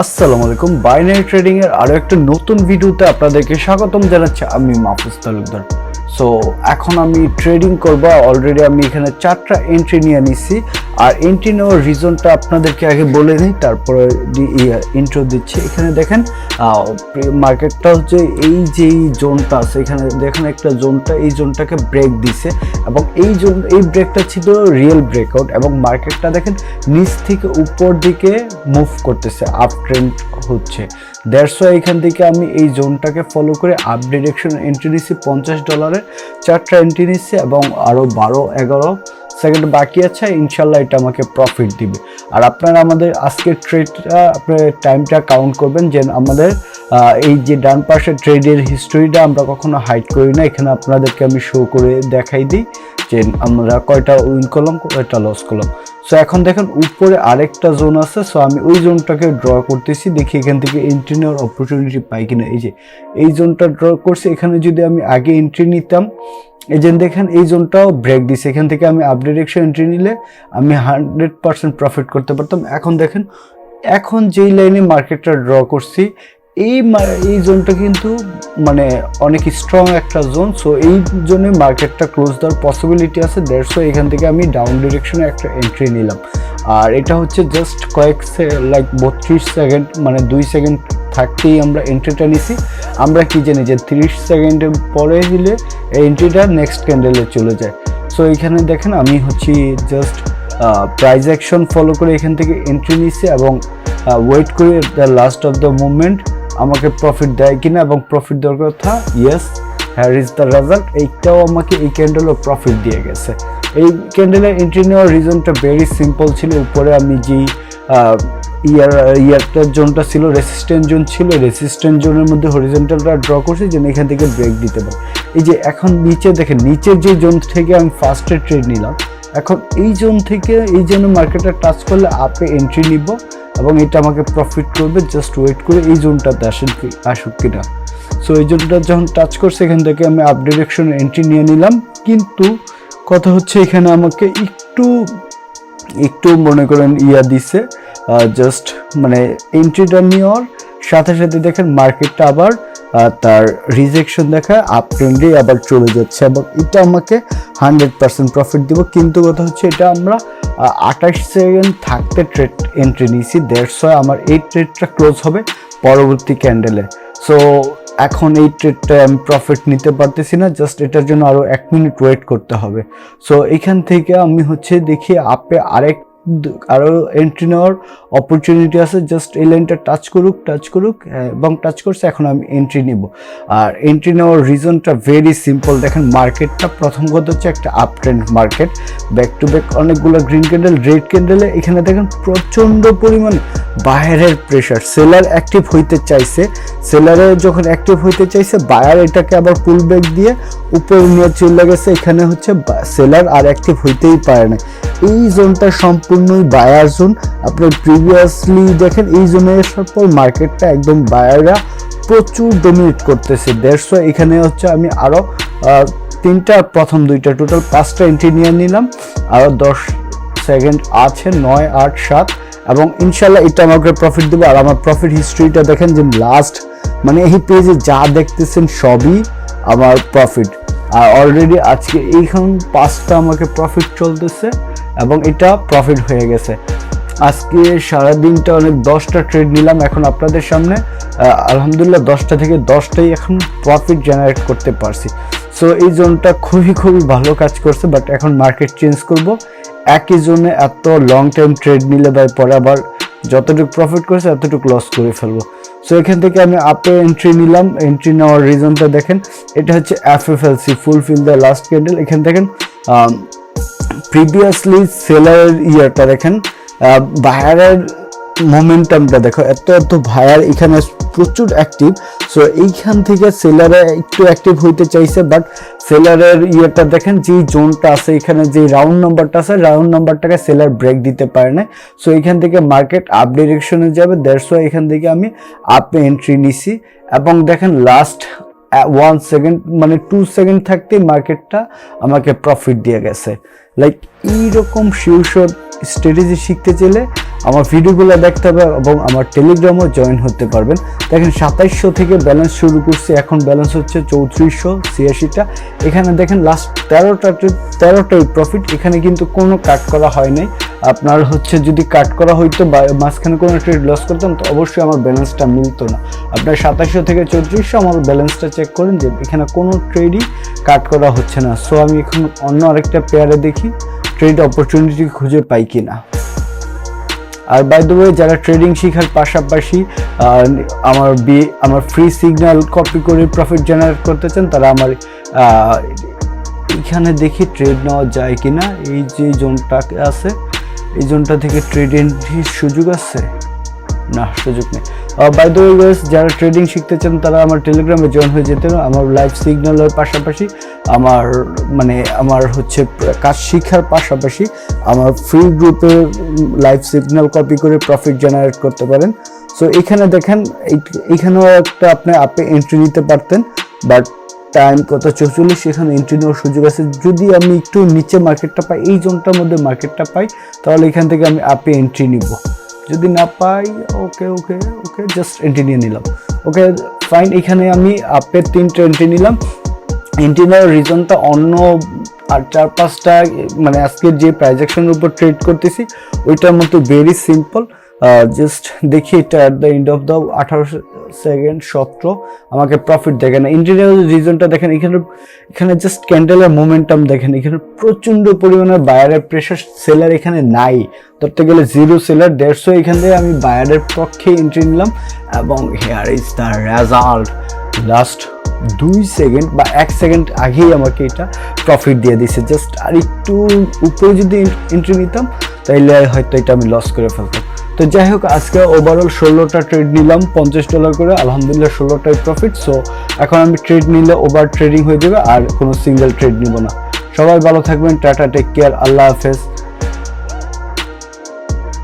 আসসালামু আলাইকুম। Binary trading এর আরো একটা নতুন ভিডিওতে আপনাদেরকে স্বাগতম জানাচ্ছি। আমি মাহফুজ তালুকদার। সো এখন আমি ট্রেডিং করব। অলরেডি আমি এখানে 4টা এন্ট্রি নিয়ে নিছি, আর এন্ট্রি নেওয়ার রিজনটা আপনাদেরকে আগে বলে নিই, তারপরে ইন্ট্রো দিচ্ছি। এখানে দেখেন মার্কেটটা হচ্ছে এই যে জোনটা আছে, এখানে দেখেন একটা জোনটা, এই জোনটাকে ব্রেক দিছে এবং এই ব্রেকটা ছিল রিয়েল ব্রেকআউট এবং মার্কেটটা দেখেন নিচ থেকে উপর দিকে মুভ করতেছে, আপ ট্রেন্ড হচ্ছে। দ্যাটস ওয়াই এখান থেকে আমি এই জোনটাকে ফলো করে আপ ডিরেকশন এন্ট্রি নিচ্ছি। $50 4টা এন্ট্রি নিচ্ছি এবং আরও 12-11 সেকেন্ড বাকি আছে। ইনশাল্লাহ এটা আমাকে প্রফিট দিবে। আর আপনারা আমাদের আজকের ট্রেডটা আপনার টাইমটা কাউন্ট করবেন, যে আমাদের এই যে ডান পাশের ট্রেডের হিস্টোরিটা আমরা কখনো হাইড করি না। এখানে আপনাদেরকে আমি শো করে দেখাই দিই যে আমরা কয়টা উইন করলাম, কয়টা লস করলাম। সো এখন দেখেন উপরে আরেকটা জোন আছে। সো আমি ওই জোনটাকে ড্র করতেছি, দেখি এখান থেকে এন্ট্রি নেওয়ার অপরচুনিটি পাই কিনা। এই যে এই জোনটা ড্র করছি, এখানে যদি আমি আগে এন্ট্রি নিতাম, এই যে দেখেন এই জোনটাও ব্রেক দিছে, এখান থেকে আমি আপ ডিরেকশন এন্ট্রি নিলে আমি 100% প্রফিট করতে পারতাম। এখন দেখেন এখন যেই লাইনে মার্কেটটা ড্র করছি, এই জোনটা কিন্তু মানে অনেক স্ট্রং একটা জোন। সো এই জোনে মার্কেটটা ক্লোজ দেওয়ার পসিবিলিটি আছে। দ্যাটস ওয়াই এখান থেকে আমি ডাউন ডিরেকশনে একটা এন্ট্রি নিলাম। আর এটা হচ্ছে জাস্ট লাইক 32 সেকেন্ড, মানে 2 সেকেন্ড থাকতেই আমরা এন্ট্রিটা নিছি। আমরা কি জানি যে 30 সেকেন্ডের পরে দিলে এই এন্ট্রিটা নেক্সট ক্যান্ডেলে চলে যায়। সো এখানে দেখেন আমি হচ্ছে জাস্ট প্রাইস অ্যাকশন ফলো করে এখান থেকে এন্ট্রি নিচ্ছি এবং ওয়েট করি the last of the movement আমাকে প্রফিট দেয় কিনা, এবং প্রফিট দেওয়ার কথা ইয়েস, হ্যার ইজ দ্য রেজাল্ট। এইটাও আমাকে এই ক্যান্ডেলও প্রফিট দিয়ে গেছে। এই ক্যান্ডেলের এন্ট্রি নেওয়ার রিজনটা ভেরি সিম্পল ছিল। উপরে আমি যেই ইয়ারটার জোনটা ছিল রেসিস্ট্যান্ট জোন ছিল, রেসিস্ট্যান্ট জোনের মধ্যে হরিজন্টালটা ড্র করছি যেন এখান থেকে ব্রেক দিতে পারে। এই যে এখন নিচে দেখেন, নিচের যে জোন থেকে আমি ফার্স্টে ট্রেড নিলাম, এখন এই জোন থেকে এই জন্য মার্কেটটা টাচ করলে আপে এন্ট্রি নিব এবং এটা আমাকে প্রফিট করবে। জাস্ট ওয়েট করে এই জোনটাতে আসুক কিনা। সো এই জোনটা যখন টাচ করছে, এখান থেকে আমি আপ ডিরেকশন এন্ট্রি নিয়ে নিলাম। কিন্তু কথা হচ্ছে এখানে আমাকে একটু মনে করেন দিছে, জাস্ট মানে এন্ট্রিটা নেওয়ার সাথে সাথে দেখেন মার্কেটটা আবার তার রিজেকশন দেখায় আপ ট্রেন্ডে আবার চলে যাচ্ছে এবং এটা আমাকে 100% প্রফিট দিব। কিন্তু কথা হচ্ছে এটা আমরা 28 সেকেন্ড থাকতে ট্রেড এন্ট্রি নিয়েছি। দ্যাটস ওয়াই আমার এই ট্রেডটা ক্লোজ হবে পরবর্তী ক্যান্ডেলে। সো এখন এই ট্রেডটায় আমি প্রফিট নিতে পারতেছি না, জাস্ট এটার জন্য আরও 1 মিনিট ওয়েট করতে হবে। সো এখান থেকে আমি দেখি আপে আরও এন্ট্রি নেওয়ার অপরচুনিটি আছে। জাস্ট এই লাইনটা টাচ করুক এবং টাচ করছে, এখন আমি এন্ট্রি নিব। আর এন্ট্রি নেওয়ার রিজনটা ভেরি সিম্পল। দেখেন মার্কেটটা প্রথম কথা হচ্ছে একটা up trend market, back to back অনেকগুলো গ্রিন ক্যান্ডেল, রেড ক্যান্ডেলে এখানে দেখেন প্রচণ্ড পরিমাণ বায়ারের প্রেশার। সেলার অ্যাক্টিভ হইতে চাইছে, যখন অ্যাক্টিভ হইতে চাইছে, বায়ার এটাকে আবার পুল ব্যাক দিয়ে উপরে নিয়ে চলে গেছে। এখানে সেলার আর অ্যাক্টিভ হইতেই পারে না। এই জোনটা সম্পূর্ণই বায়ার জোন। আপনার প্রিভিয়াসলি দেখেন এই জোনে আসার পর মার্কেটটা একদম বায়াররা প্রচুর ডমিনেট করতেছে। 150 এখানে আমি আরও 3টা, প্রথম 2টা, টোটাল 5টা এন্ট্রি নিয়ে নিলাম। আরও 10 সেকেন্ড আছে, 9, 8, 7 এবং ইনশাল্লাহ এটা আমাকে প্রফিট দেবে। আর আমার প্রফিট হিস্ট্রিটা দেখেন যে লাস্ট মানে এই পেজে যা দেখতেছেন সবই আমার প্রফিট। আর অলরেডি আজকে এইখান 5টা আমাকে প্রফিট চলতেছে এবং এটা প্রফিট হয়ে গেছে। আজকে সারাদিনটা অনেক 10টা ট্রেড নিলাম। এখন আপনাদের সামনে আলহামদুলিল্লাহ 10টা থেকে 10টাই এখন প্রফিট জেনারেট করতে পারছি। সো এই জোনটা খুবই ভালো কাজ করছে। বাট এখন মার্কেট চেঞ্জ করব। একই জোনে এত লং টাইম ট্রেড নিলে পরে আবার যতটুকু প্রফিট করেছে এতটুকু লস করে ফেলবো। সো এখান থেকে আমি আপে এন্ট্রি নিলাম। এন্ট্রি নেওয়ার রিজনটা দেখেন, এটা হচ্ছে FFLC, fulfil the last candle. এখানে দেখেন প্রিভিয়াসলি সেলারের ইয়ারটা দেখেন, বায়ারের মোমেন্টামটা দেখো, এত বায়ার এখানে প্রচুর অ্যাক্টিভ। সো এইখান থেকে সেলারে একটু অ্যাক্টিভ হইতে চাইছে, বাট সেলারের ইয়েটা দেখেন যেই জোনটা আছে, এখানে যে রাউন্ড নাম্বারটা আছে, রাউন্ড নাম্বারটাকে সেলার ব্রেক দিতে পারে না। সো এখান থেকে মার্কেট আপ ডিরেকশনে যাবে। দ্যাটস ওয়াই এখান থেকে আমি আপে এন্ট্রি নিছি এবং দেখেন লাস্ট 1 সেকেন্ড মানে 2 সেকেন্ড থাকতেই মার্কেটটা আমাকে প্রফিট দিয়ে গেছে। লাইক এইরকম শিওর স্ট্র্যাটেজি শিখতে চাইলে আমার ভিডিওগুলো দেখতে হবে এবং আমার টেলিগ্রামও জয়েন হতে পারবেন। দেখেন 2700 থেকে ব্যালেন্স শুরু করছি, এখন ব্যালেন্স হচ্ছে 3486টা। এখানে দেখেন লাস্ট 13টাই প্রফিট, এখানে কিন্তু কোনো কাট করা হয় নাই। আপনার হচ্ছে যদি কাট করা হইতো বা মাঝখানে কোনো ট্রেড লস করতাম তো অবশ্যই আমার ব্যালেন্সটা মিলতো না। আপনার 2700 থেকে 3400 আমার ব্যালেন্সটা চেক করেন যে এখানে কোনো ট্রেডই কাট করা হচ্ছে না। সো আমি এখন অন্য আরেকটা পেয়ারে দেখি ট্রেড অপরচুনিটি খুঁজে পাই কিনা। আর বাই দ্য ওয়ে যারা ট্রেডিং শেখার পাশাপাশি আমার ফ্রি সিগন্যাল কপি করে প্রফিট জেনারেট করতে চান তারা আমার এখানে দেখি ট্রেড নেওয়া যায় কিনা। এই যে জোনটা আছে এই জোনটা থেকে ট্রেড এন্ট্রির সুযোগ আছে না, সুযোগ নেই। বাই দ্য ওয়ে গাইস, যারা ট্রেডিং শিখতে চান তারা আমার টেলিগ্রামে জয়েন হয়ে যেতে হবে। আমার লাইভ সিগন্যালের পাশাপাশি আমার হচ্ছে কাজ শিখার পাশাপাশি আমার ফ্রি গ্রুপে লাইভ সিগন্যাল কপি করে প্রফিট জেনারেট করতে পারেন। সো এখানে দেখেন এখানেও একটা আপনি আপে এন্ট্রি নিতে পারতেন, বাট টাইম কত 44, এখানে এন্ট্রি নেওয়ার সুযোগ আছে। যদি আমি একটু নিচে মার্কেটটা পাই, এই জোনটার মধ্যে মার্কেটটা পাই, তাহলে এখান থেকে আমি আপে এন্ট্রি নিব। যদি না পাই ওকে জাস্ট এন্ট্রি নিয়ে নিলাম। ওকে ফাইন, এখানে আমি আপের 3টে এন্ট্রি নিলাম। এন্ট্রি নেওয়ার রিজনটা অন্য আর 4-5টা মানে আজকের যে প্রাইস অ্যাকশনের উপর ট্রেড করতেছি ওইটার মতো ভেরি সিম্পল। জাস্ট দেখি এটা at the end of the 18 second 17 আমাকে প্রফিট দেখেন। ইন্টারনাল রিজনটা দেখেন, এখানে জাস্ট ক্যান্ডেলের মোমেন্টাম দেখেন, এখানে প্রচন্ড পরিমাণে বায়ারের প্রেশার, সেলার এখানে নাই, ধরতে গেলে জিরো সেলার। 150 এখান থেকে আমি বায়ারের পক্ষে এন্ট্রি নিলাম এবং hair is the result. Last 2 second বা 1 সেকেন্ড আগেই আমাকে এটা প্রফিট দিয়ে দিছে। জাস্ট আর একটু উপরে যদি এন্ট্রি নিতাম তাইলে হয়তো এটা আমি লস করে ফেলতাম। তো যাই হোক, আজকে ওভারঅল 16টা ট্রেড নিলাম $50 করে, আলহামদুলিল্লাহ 16টাই প্রফিট। সো এখন আমি ট্রেড নিলে ওভার ট্রেডিং হয়ে যাবে আর কোনো সিঙ্গেল ট্রেড নিব না। সবাই ভালো থাকবেন, টাটা, টেক কেয়ার, আল্লাহ হাফেজ।